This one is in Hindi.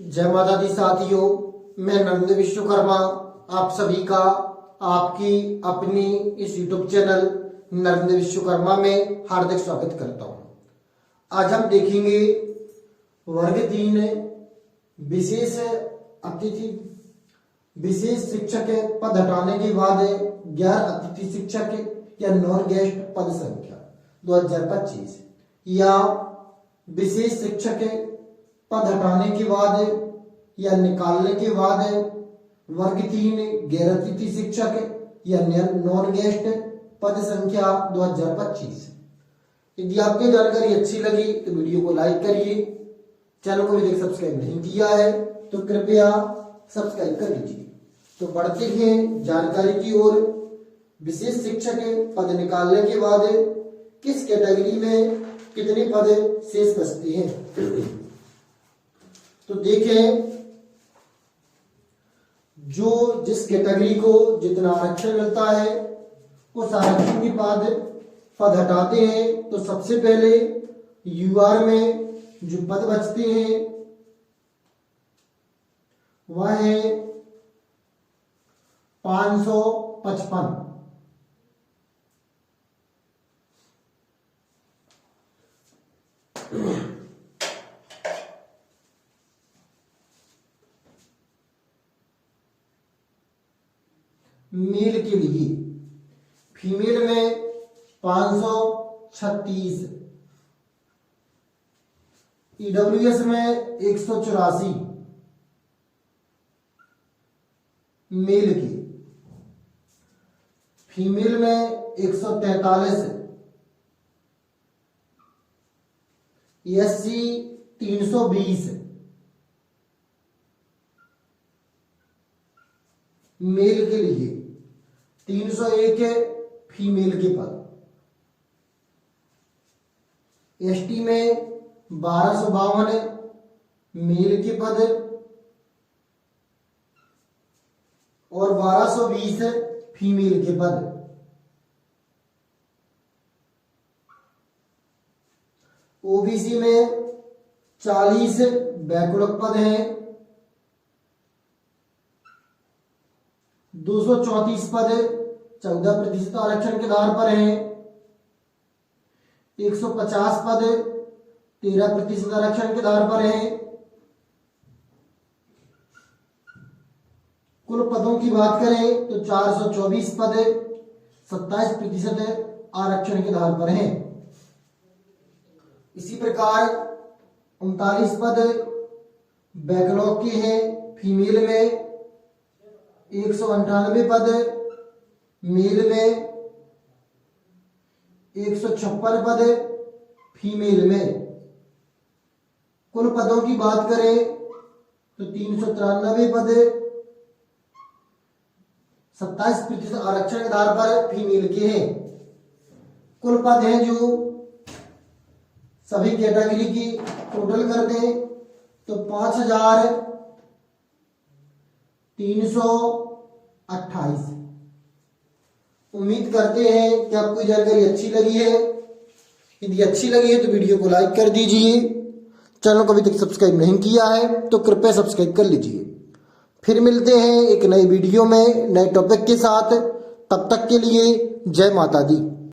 जय माता दी साथियों, मैं नरेंद्र विश्वकर्मा आप सभी का आपकी अपनी इस यूट्यूब चैनल नरेंद्र विश्वकर्मा में हार्दिक स्वागत करता हूं। आज हम देखेंगे वर्ग 3 विशेष अतिथि विशेष शिक्षक पद हटाने के बाद गैर अतिथि शिक्षक या नॉन गेस्ट पद संख्या 2025 या विशेष शिक्षक पद हटाने के बाद या निकालने के बाद वर्ग 3 गैर अतिथि शिक्षक या नॉन गेस्ट पद संख्या 2025। यदि आपको जानकारी अच्छी लगी तो वीडियो को लाइक करिए, चैनल को भी सब्सक्राइब नहीं किया है तो कृपया सब्सक्राइब कर लीजिए। तो बढ़ते हैं जानकारी की ओर। विशेष शिक्षक पद निकालने के बाद किस कैटेगरी में कितने पद शेष बचते हैं। तो देखें, जो जिस कैटेगरी को जितना आरक्षण मिलता है उस आरक्षण के बाद पद हटाते हैं। तो सबसे पहले यूआर में जो पद बचते हैं वह है 555। मेल के लिए फीमेल में 536, ईडब्ल्यूएस में 184 मेल की, फीमेल में 143, एससी 320 मेल के लिए, 301 फीमेल के पद, एसटी में 1252 मेल के पद और 1220 फीमेल के पद। ओबीसी में 40 बैकलॉग पद हैं, 234 पद 14% आरक्षण के आधार पर हैं, 150 पद 13% आरक्षण के आधार पर हैं। कुल पदों की बात करें तो 424 पद 27% आरक्षण के आधार पर हैं। इसी प्रकार 39 पद बैकलॉग के हैं, फीमेल में 198 पद, मेल में 156 पद, फीमेल में। कुल पदों की बात करें तो 393 पद 27% आरक्षण के आधार पर फीमेल के हैं। कुल पद हैं जो सभी कैटेगरी की टोटल कर दें तो 5328। उम्मीद करते हैं कि आपको जानकारी अच्छी लगी है। यदि अच्छी लगी है तो वीडियो को लाइक कर दीजिए, चैनल को अभी तक सब्सक्राइब नहीं किया है तो कृपया सब्सक्राइब कर लीजिए। फिर मिलते हैं एक नई वीडियो में नए टॉपिक के साथ। तब तक के लिए जय माता दी।